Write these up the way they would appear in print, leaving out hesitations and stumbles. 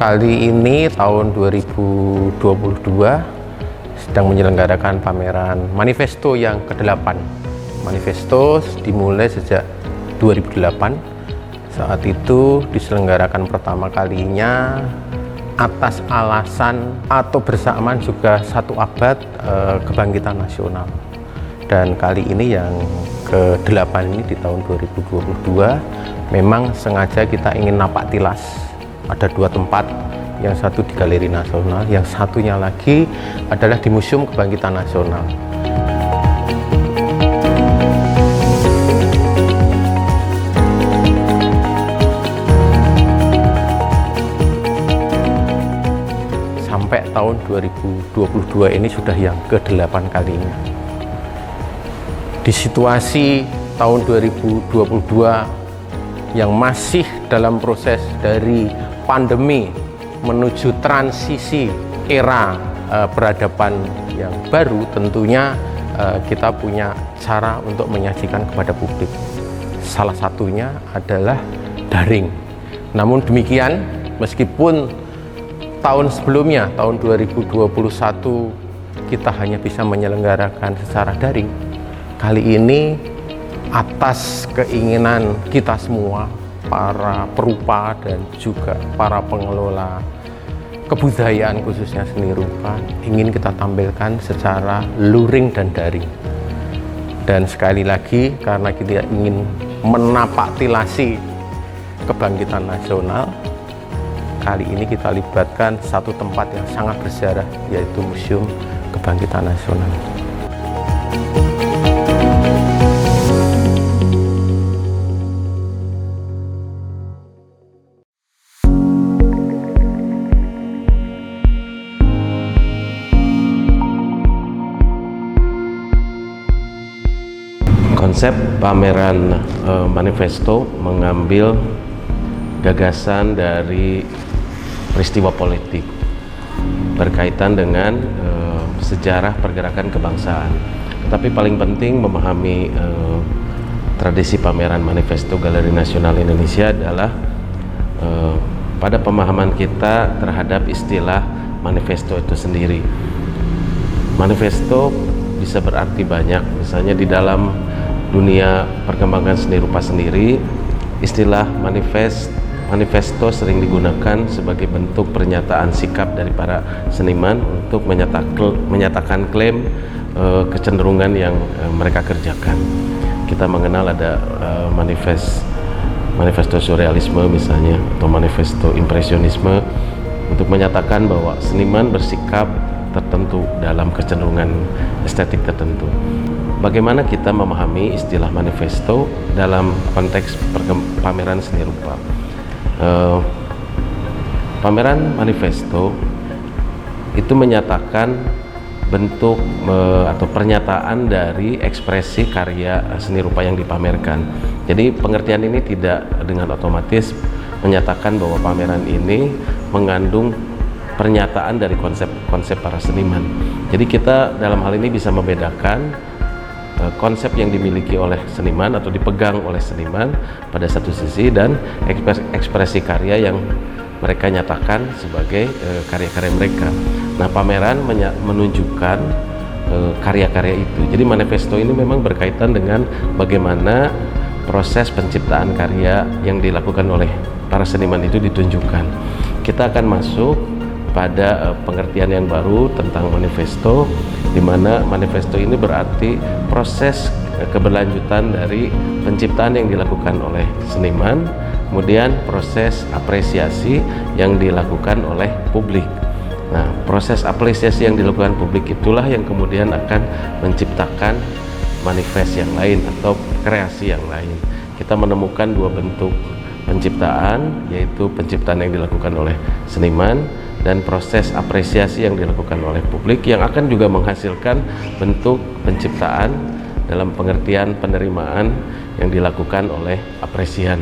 Kali ini tahun 2022 sedang menyelenggarakan pameran Manifesto yang ke-8. Manifesto dimulai sejak 2008. Saat itu diselenggarakan pertama kalinya atas alasan atau bersamaan juga 1 abad kebangkitan nasional. Dan kali ini yang ke-8 ini di tahun 2022 memang sengaja kita ingin napak tilas. Ada 2 tempat, yang satu di Galeri Nasional, yang satunya lagi adalah di Museum Kebangkitan Nasional. Sampai tahun 2022 ini sudah yang ke-8 kalinya. Di situasi tahun 2022 yang masih dalam proses dari pandemi menuju transisi era peradaban yang baru, tentunya kita punya cara untuk menyajikan kepada publik. Salah satunya adalah daring. Namun demikian, meskipun tahun sebelumnya, tahun 2021, kita hanya bisa menyelenggarakan secara daring, kali ini atas keinginan kita semua, para perupa dan juga para pengelola kebudayaan khususnya seni rupa, ingin kita tampilkan secara luring dan daring. Dan sekali lagi, karena kita ingin menapaktilasi kebangkitan nasional, kali ini kita libatkan satu tempat yang sangat bersejarah, yaitu Museum Kebangkitan Nasional. Konsep pameran Manifesto mengambil gagasan dari peristiwa politik berkaitan dengan sejarah pergerakan kebangsaan. Tetapi paling penting memahami tradisi pameran Manifesto Galeri Nasional Indonesia adalah pada pemahaman kita terhadap istilah manifesto itu sendiri. Manifesto bisa berarti banyak, misalnya di dalam dunia perkembangan seni rupa sendiri, istilah manifesto sering digunakan sebagai bentuk pernyataan sikap dari para seniman untuk menyatakan klaim kecenderungan yang mereka kerjakan. Kita mengenal ada manifesto surrealisme misalnya, atau manifesto impresionisme, untuk menyatakan bahwa seniman bersikap tertentu dalam kecenderungan estetik tertentu. Bagaimana kita memahami istilah manifesto dalam konteks pameran seni rupa? Pameran manifesto itu menyatakan bentuk atau pernyataan dari ekspresi karya seni rupa yang dipamerkan. Jadi pengertian ini tidak dengan otomatis menyatakan bahwa pameran ini mengandung pernyataan dari konsep para seniman. Jadi kita dalam hal ini bisa membedakan konsep yang dimiliki oleh seniman atau dipegang oleh seniman pada satu sisi, dan ekspresi karya yang mereka nyatakan sebagai karya-karya mereka. Nah, pameran menunjukkan karya-karya itu. Jadi manifesto ini memang berkaitan dengan bagaimana proses penciptaan karya yang dilakukan oleh para seniman itu ditunjukkan. Kita akan masuk pada pengertian yang baru tentang manifesto, di mana manifesto ini berarti proses keberlanjutan dari penciptaan yang dilakukan oleh seniman, kemudian proses apresiasi yang dilakukan oleh publik. Nah, proses apresiasi yang dilakukan publik itulah yang kemudian akan menciptakan manifest yang lain atau kreasi yang lain. Kita menemukan 2 bentuk penciptaan, yaitu penciptaan yang dilakukan oleh seniman dan proses apresiasi yang dilakukan oleh publik, yang akan juga menghasilkan bentuk penciptaan dalam pengertian penerimaan yang dilakukan oleh apresian.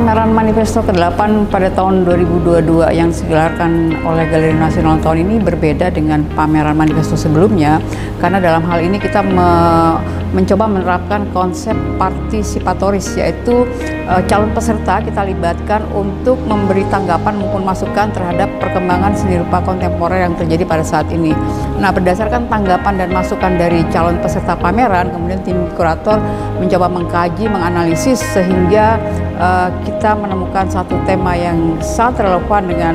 pameran Manifesto ke-8 pada tahun 2022 yang digelarkan oleh Galeri Nasional tahun ini berbeda dengan pameran Manifesto sebelumnya, karena dalam hal ini kita mencoba menerapkan konsep partisipatoris, yaitu calon peserta kita libatkan untuk memberi tanggapan maupun masukan terhadap perkembangan seni rupa kontemporer yang terjadi pada saat ini. Nah, berdasarkan tanggapan dan masukan dari calon peserta pameran, kemudian tim kurator mencoba mengkaji, menganalisis sehingga kita menemukan satu tema yang sangat relevan dengan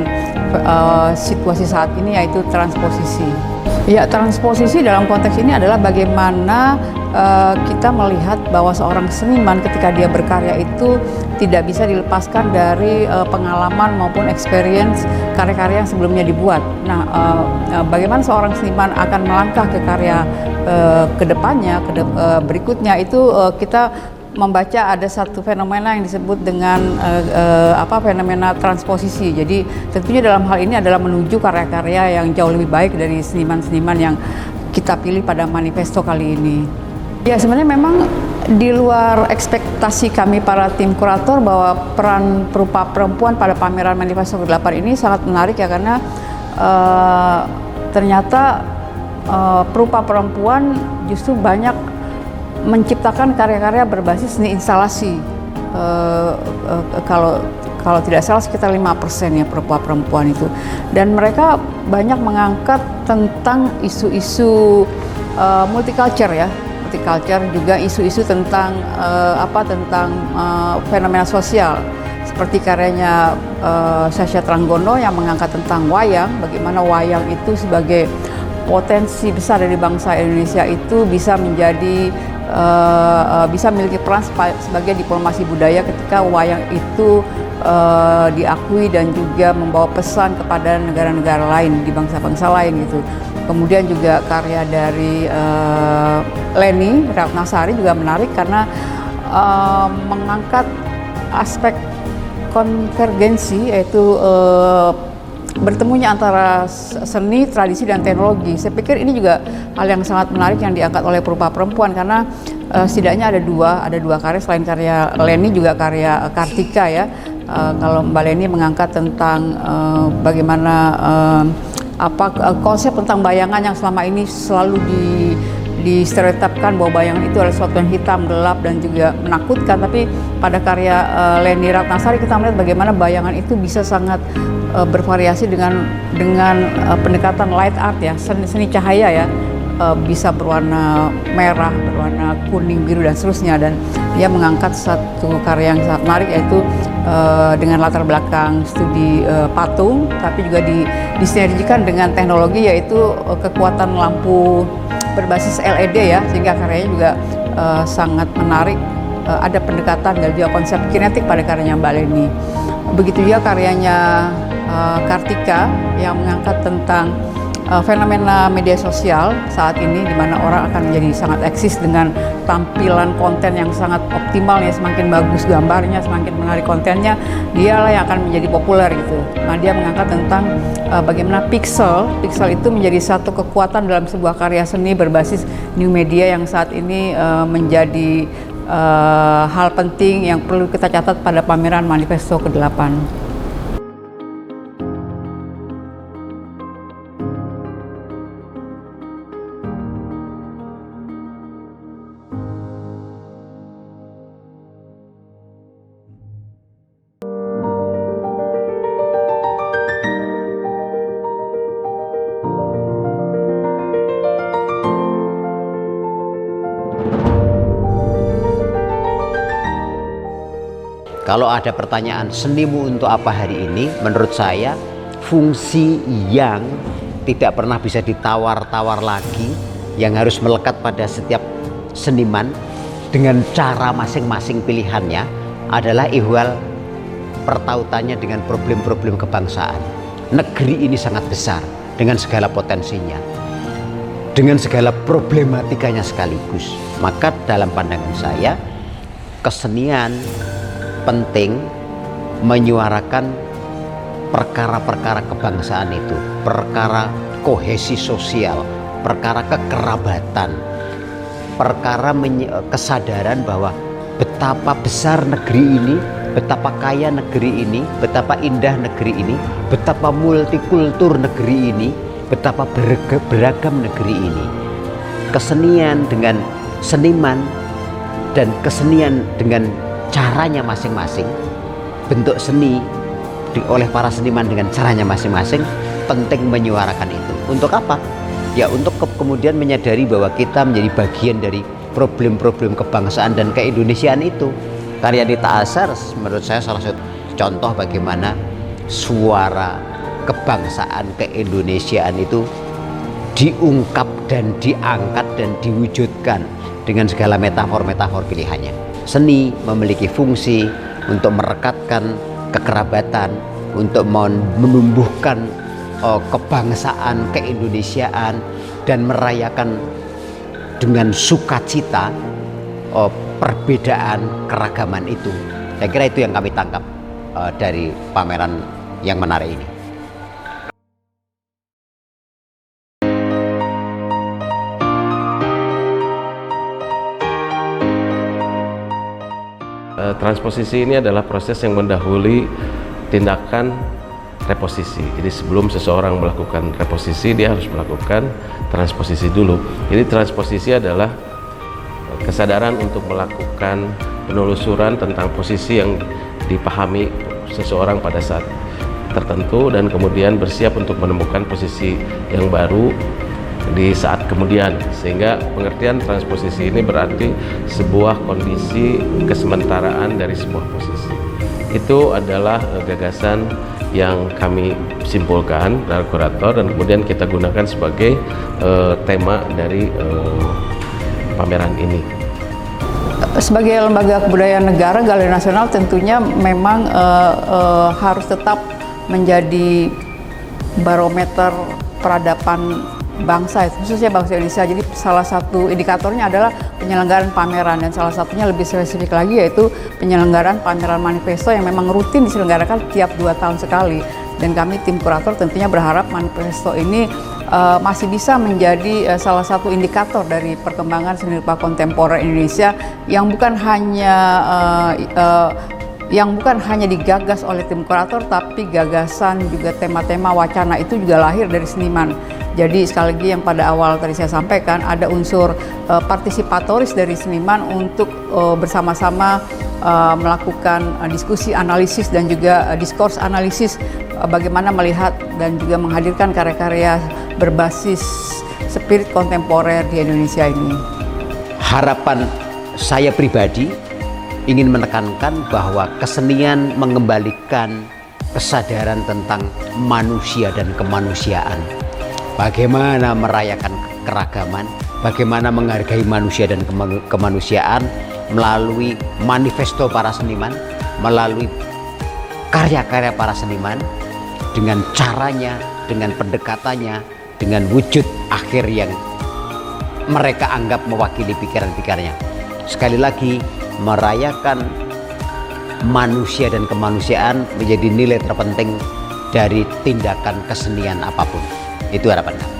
situasi saat ini, yaitu transposisi. Ya, transposisi dalam konteks ini adalah bagaimana kita melihat bahwa seorang seniman ketika dia berkarya itu tidak bisa dilepaskan dari pengalaman maupun experience karya-karya yang sebelumnya dibuat. Nah, bagaimana seorang seniman akan melangkah ke karya kedepannya, berikutnya itu kita membaca ada satu fenomena yang disebut dengan fenomena transposisi. Jadi tentunya dalam hal ini adalah menuju karya-karya yang jauh lebih baik dari seniman-seniman yang kita pilih pada Manifesto kali ini. Ya, sebenarnya memang di luar ekspektasi kami para tim kurator bahwa peran perupa perempuan pada pameran Manifesto ke-8 ini sangat menarik ya, karena ternyata perupa perempuan justru banyak menciptakan karya-karya berbasis seni instalasi. Kalau tidak salah sekitar 5% ya perempuan itu, dan mereka banyak mengangkat tentang isu-isu multicultural ya, juga isu-isu tentang fenomena sosial, seperti karyanya Sasha Tranggono yang mengangkat tentang wayang, bagaimana wayang itu sebagai potensi besar dari bangsa Indonesia itu bisa menjadi bisa memiliki peran sebagai diplomasi budaya ketika wayang itu diakui dan juga membawa pesan kepada negara-negara lain, di bangsa-bangsa lain gitu. Kemudian juga karya dari Leni Ratnasari juga menarik karena mengangkat aspek konvergensi, yaitu bertemunya antara seni, tradisi, dan teknologi. Saya pikir ini juga hal yang sangat menarik yang diangkat oleh perupa perempuan, karena setidaknya ada dua karya selain karya Leni, juga karya Kartika ya. Kalau Mbak Leni mengangkat tentang bagaimana konsep tentang bayangan yang selama ini selalu distereotipkan bahwa bayangan itu adalah sesuatu yang hitam, gelap, dan juga menakutkan. Tapi pada karya Leni Ratnasari kita melihat bagaimana bayangan itu bisa sangat bervariasi dengan pendekatan light art ya, seni cahaya ya, bisa berwarna merah, berwarna kuning, biru, dan seterusnya. Dan dia mengangkat satu karya yang sangat menarik, yaitu dengan latar belakang studi patung, tapi juga disinergikan dengan teknologi, yaitu kekuatan lampu berbasis LED ya, sehingga karyanya juga sangat menarik. Ada pendekatan dan juga konsep kinetik pada karyanya Mbak Leni. Begitu juga karyanya Kartika yang mengangkat tentang fenomena media sosial saat ini, di mana orang akan menjadi sangat eksis dengan tampilan konten yang sangat optimal ya, semakin bagus gambarnya, semakin menarik kontennya, dialah yang akan menjadi populer gitu. Nah, dia mengangkat tentang bagaimana pixel itu menjadi satu kekuatan dalam sebuah karya seni berbasis new media yang saat ini menjadi hal penting yang perlu kita catat pada pameran Manifesto ke-8. Kalau ada pertanyaan senimu untuk apa hari ini, menurut saya fungsi yang tidak pernah bisa ditawar-tawar lagi, yang harus melekat pada setiap seniman dengan cara masing-masing pilihannya adalah ihwal pertautannya dengan problem-problem kebangsaan. Negeri ini sangat besar dengan segala potensinya, dengan segala problematikanya sekaligus. Maka dalam pandangan saya, kesenian penting menyuarakan perkara-perkara kebangsaan itu, perkara kohesi sosial, perkara kekerabatan, perkara kesadaran bahwa betapa besar negeri ini betapa kaya negeri ini, betapa indah negeri ini, betapa multikultur negeri ini, betapa beragam negeri ini. Kesenian dengan seniman dan kesenian dengan caranya masing-masing, bentuk seni oleh para seniman dengan caranya masing-masing, penting menyuarakan itu. Untuk apa? Ya untuk kemudian menyadari bahwa kita menjadi bagian dari problem-problem kebangsaan dan keindonesiaan itu. Karya Nita Asar menurut saya salah satu contoh bagaimana suara kebangsaan keindonesiaan itu diungkap dan diangkat dan diwujudkan dengan segala metafor-metafor pilihannya. Seni memiliki fungsi untuk merekatkan kekerabatan, untuk menumbuhkan kebangsaan keindonesiaan dan merayakan dengan sukacita perbedaan keragaman itu. Saya kira itu yang kami tangkap dari pameran yang menarik ini. Transposisi ini adalah proses yang mendahului tindakan reposisi. Jadi sebelum seseorang melakukan reposisi, dia harus melakukan transposisi dulu. Jadi transposisi adalah kesadaran untuk melakukan penelusuran tentang posisi yang dipahami seseorang pada saat tertentu dan kemudian bersiap untuk menemukan posisi yang baru di saat kemudian, sehingga pengertian transposisi ini berarti sebuah kondisi kesementaraan dari sebuah posisi. Itu adalah gagasan yang kami simpulkan dari kurator dan kemudian kita gunakan sebagai tema dari pameran ini. Sebagai lembaga kebudayaan negara, Galeri Nasional tentunya memang harus tetap menjadi barometer peradaban bangsa, khususnya bangsa Indonesia. Jadi salah satu indikatornya adalah penyelenggaraan pameran, dan salah satunya lebih spesifik lagi yaitu penyelenggaraan pameran manifesto yang memang rutin diselenggarakan tiap 2 tahun sekali. Dan kami tim kurator tentunya berharap manifesto ini masih bisa menjadi salah satu indikator dari perkembangan seni rupa kontemporer Indonesia yang bukan hanya digagas oleh tim kurator, tapi gagasan juga tema-tema wacana itu juga lahir dari seniman. Jadi sekali lagi yang pada awal tadi saya sampaikan, ada unsur partisipatoris dari seniman untuk bersama-sama melakukan diskusi analisis dan juga diskurs analisis bagaimana melihat dan juga menghadirkan karya-karya berbasis spirit kontemporer di Indonesia ini. Harapan saya pribadi ingin menekankan bahwa kesenian mengembalikan kesadaran tentang manusia dan kemanusiaan. Bagaimana merayakan keragaman, bagaimana menghargai manusia dan kemanusiaan melalui manifesto para seniman, melalui karya-karya para seniman, dengan caranya, dengan pendekatannya, dengan wujud akhir yang mereka anggap mewakili pikiran-pikirannya. Sekali lagi, merayakan manusia dan kemanusiaan menjadi nilai terpenting dari tindakan kesenian apapun. Itu harapan kami.